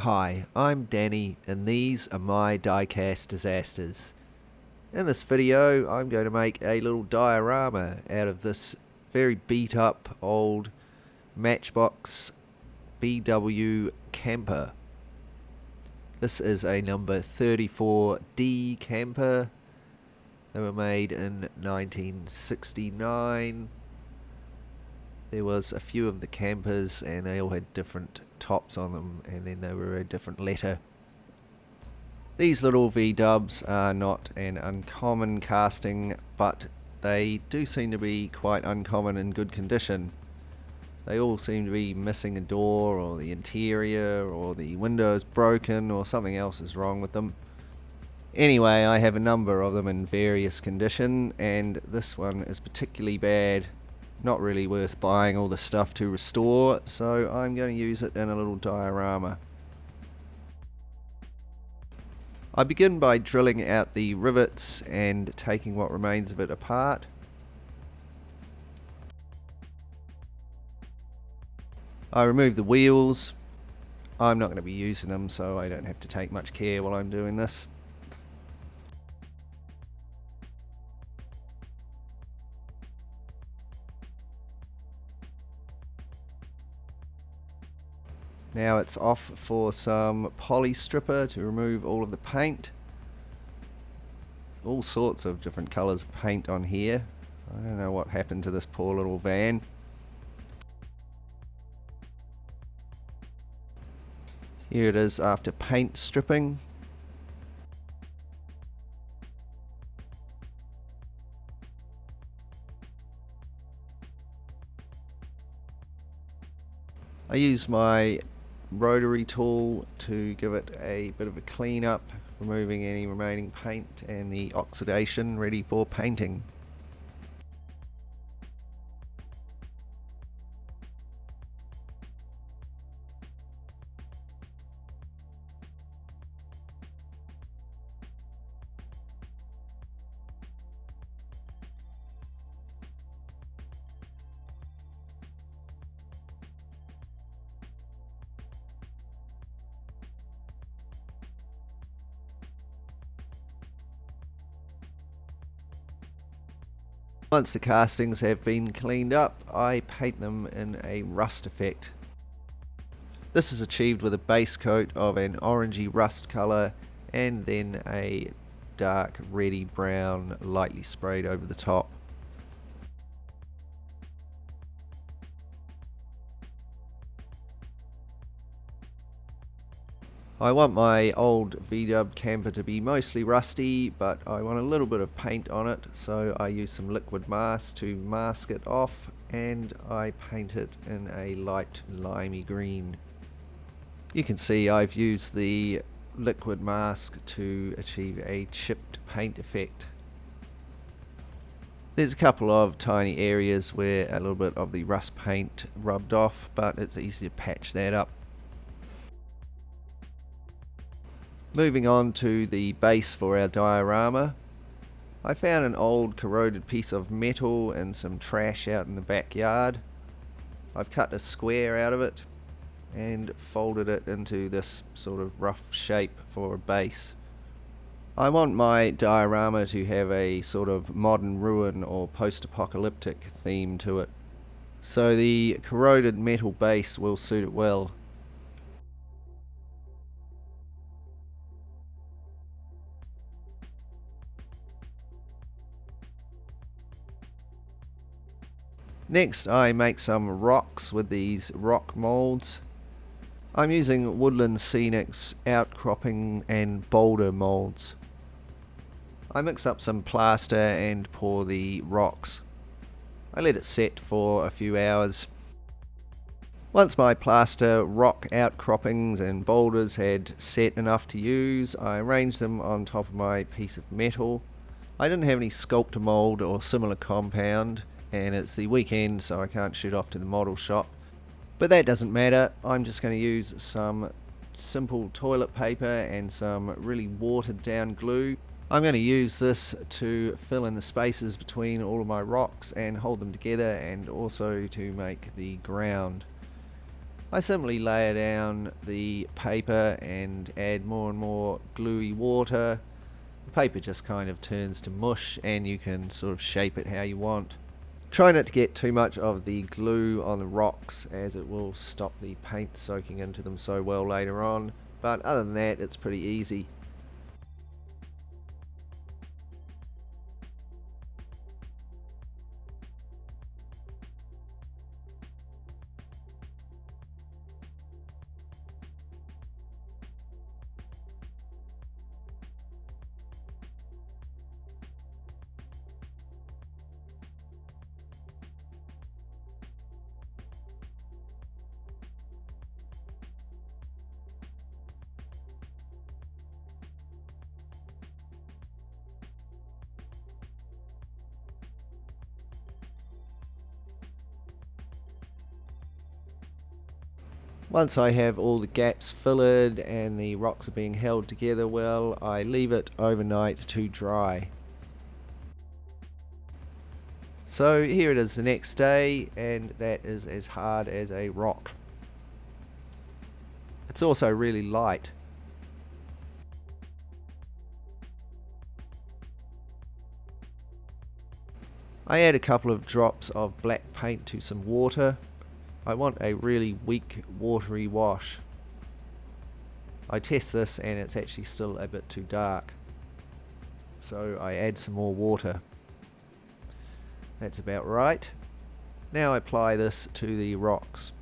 Hi, I'm Danny and these are my Diecast Disasters. In this video I'm going to make a little diorama out of this very beat up old Matchbox BW camper. This is a number 34D camper. They were made in 1969. There was a few of the campers and they all had different tops on them, and then they were a different letter. These little V-dubs are not an uncommon casting, but they do seem to be quite uncommon in good condition. They all seem to be missing a door, or the interior, or the window is broken, or something else is wrong with them. Anyway, I have a number of them in various condition, and this one is particularly bad. Not really worth buying all the stuff to restore, so I'm going to use it in a little diorama. I begin by drilling out the rivets and taking what remains of it apart. I remove the wheels. I'm not going to be using them, so I don't have to take much care while I'm doing this. Now it's off for some poly stripper to remove all of the paint. All sorts of different colours of paint on here. I don't know what happened to this poor little van. Here it is after paint stripping. I use my rotary tool to give it a bit of a clean up, removing any remaining paint and the oxidation, ready for painting. Once the castings have been cleaned up, I paint them in a rust effect. This is achieved with a base coat of an orangey rust colour and then a dark reddy brown lightly sprayed over the top. I want my old V-dub camper to be mostly rusty, but I want a little bit of paint on it, so I use some liquid mask to mask it off, and I paint it in a light limey green. You can see I've used the liquid mask to achieve a chipped paint effect. There's a couple of tiny areas where a little bit of the rust paint rubbed off, but it's easy to patch that up. Moving on to the base for our diorama, I found an old corroded piece of metal and some trash out in the backyard. I've cut a square out of it and folded it into this sort of rough shape for a base. I want my diorama to have a sort of modern ruin or post-apocalyptic theme to it, so the corroded metal base will suit it well. Next I make some rocks with these rock molds. I'm using Woodland Scenic's outcropping and boulder molds. I mix up some plaster and pour the rocks. I let it set for a few hours. Once my plaster, rock outcroppings and boulders had set enough to use, I arranged them on top of my piece of metal. I didn't have any sculptor mold or similar compound, and it's the weekend so I can't shoot off to the model shop, but that doesn't matter. I'm just going to use some simple toilet paper and some really watered down glue. I'm going to use this to fill in the spaces between all of my rocks and hold them together, and also to make the ground. I simply layer down the paper and add more and more gluey water. The paper just kind of turns to mush and you can sort of shape it how you want. Try not to get too much of the glue on the rocks as it will stop the paint soaking into them so well later on, but other than that it's pretty easy. Once I have all the gaps filled and the rocks are being held together well, I leave it overnight to dry. So here it is the next day, and that is as hard as a rock. It's also really light. I add a couple of drops of black paint to some water. I want a really weak watery wash. I test this and it's actually still a bit too dark, so I add some more water. That's about right. Now I apply this to the rocks.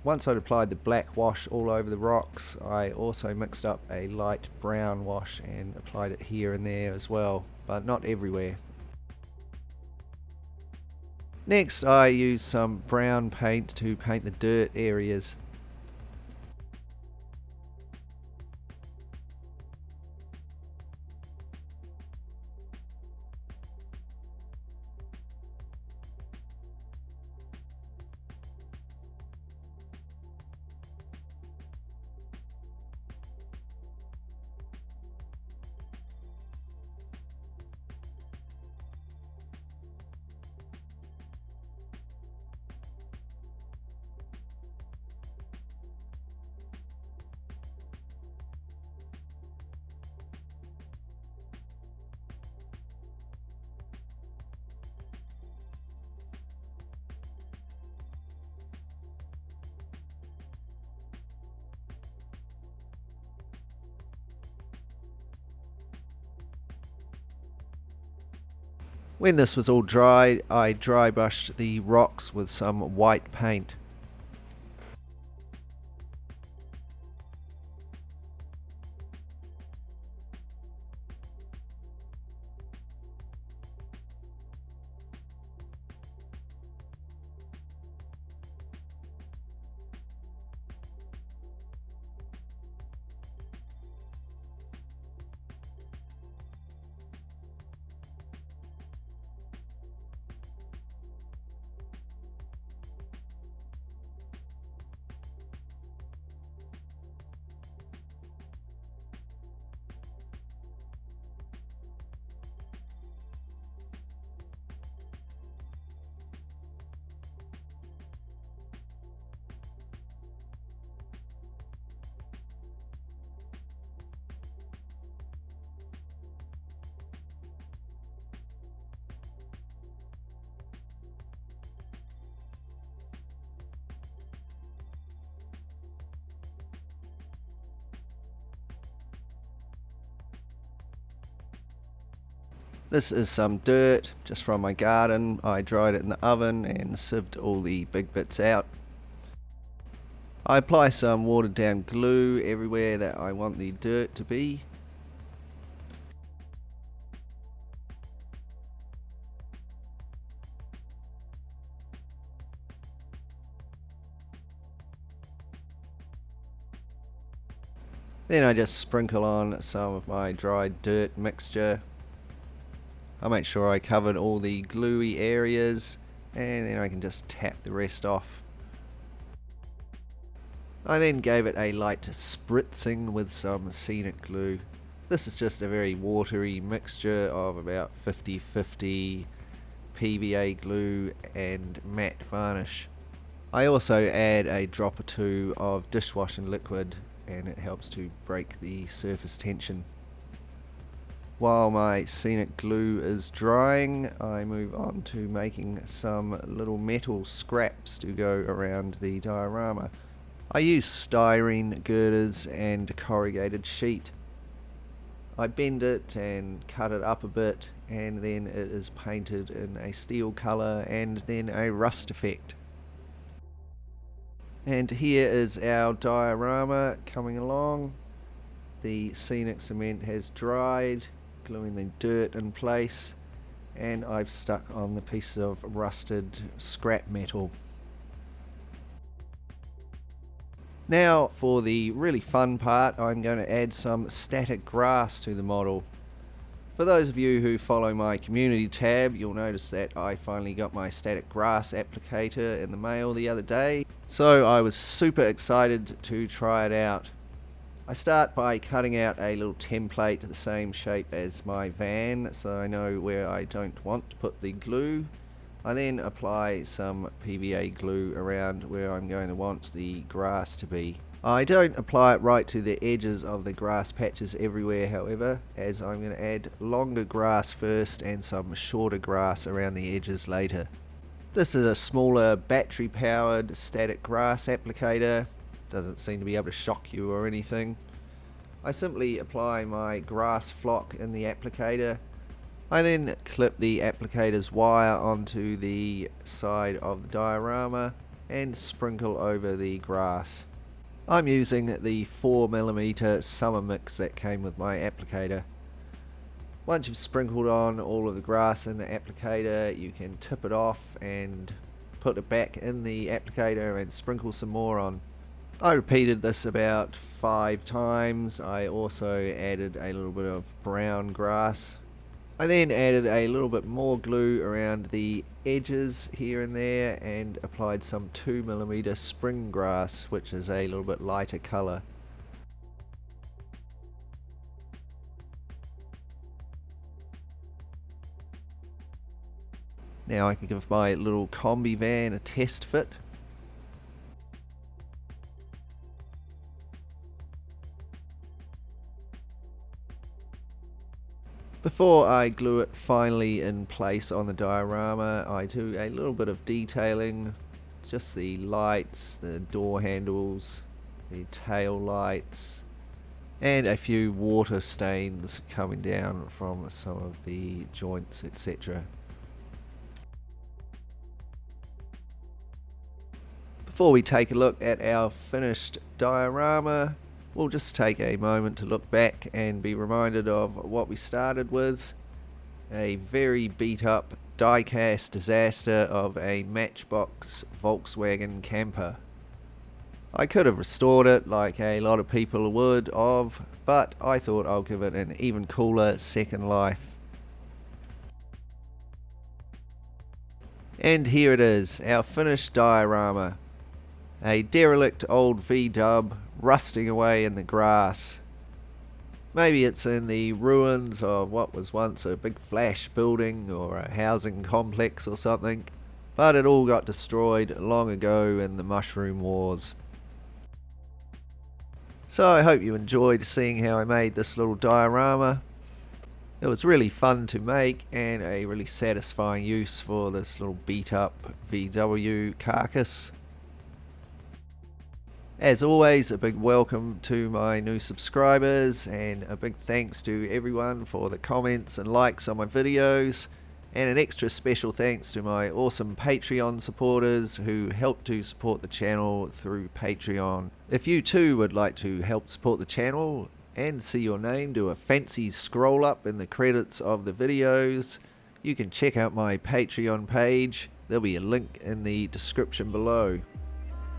Once I'd applied the black wash all over the rocks, I also mixed up a light brown wash and applied it here and there as well, but not everywhere. Next I use some brown paint to paint the dirt areas. When this was all dry, I dry brushed the rocks with some white paint. This is some dirt just from my garden. I dried it in the oven and sieved all the big bits out. I apply some watered down glue everywhere that I want the dirt to be. Then I just sprinkle on some of my dried dirt mixture. I make sure I covered all the gluey areas, and then I can just tap the rest off. I then gave it a light spritzing with some scenic glue. This is just a very watery mixture of about 50-50 PVA glue and matte varnish. I also add a drop or two of dishwashing liquid, and it helps to break the surface tension. While my scenic glue is drying, I move on to making some little metal scraps to go around the diorama. I use styrene girders and corrugated sheet. I bend it and cut it up a bit, and then it is painted in a steel colour and then a rust effect. And here is our diorama coming along. The scenic cement has dried, gluing the dirt in place, and I've stuck on the piece of rusted scrap metal. Now for the really fun part, I'm going to add some static grass to the model. For those of you who follow my community tab, you'll notice that I finally got my static grass applicator in the mail the other day, so I was super excited to try it out. I start by cutting out a little template the same shape as my van, so I know where I don't want to put the glue. I then apply some PVA glue around where I'm going to want the grass to be. I don't apply it right to the edges of the grass patches everywhere, however, as I'm going to add longer grass first and some shorter grass around the edges later. This is a smaller battery powered static grass applicator. Doesn't seem to be able to shock you or anything. I simply apply my grass flock in the applicator. I then clip the applicator's wire onto the side of the diorama and sprinkle over the grass. I'm using the 4mm summer mix that came with my applicator. Once you've sprinkled on all of the grass in the applicator, you can tip it off and put it back in the applicator and sprinkle some more on. I repeated this about 5 times. I also added a little bit of brown grass. I then added a little bit more glue around the edges here and there and applied some 2mm spring grass, which is a little bit lighter colour. Now I can give my little combi van a test fit. Before I glue it finally in place on the diorama, I do a little bit of detailing, just the lights, the door handles, the tail lights, and a few water stains coming down from some of the joints, etc. Before we take a look at our finished diorama, we'll just take a moment to look back and be reminded of what we started with. A very beat up diecast disaster of a Matchbox Volkswagen camper. I could have restored it like a lot of people would of, but I thought I'll give it an even cooler second life. And here it is, our finished diorama. A derelict old V-dub rusting away in the grass. Maybe it's in the ruins of what was once a big flash building or a housing complex or something, but it all got destroyed long ago in the Mushroom Wars. So I hope you enjoyed seeing how I made this little diorama. It was really fun to make and a really satisfying use for this little beat up VW carcass. As always, a big welcome to my new subscribers and a big thanks to everyone for the comments and likes on my videos, and an extra special thanks to my awesome Patreon supporters who help to support the channel through Patreon. If you too would like to help support the channel and see your name do a fancy scroll up in the credits of the videos, you can check out my Patreon page. There'll be a link in the description below.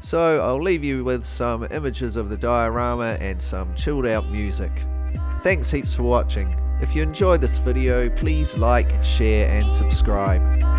So I'll leave you with some images of the diorama and some chilled out music. Thanks heaps for watching. If you enjoyed this video, please like, share and subscribe.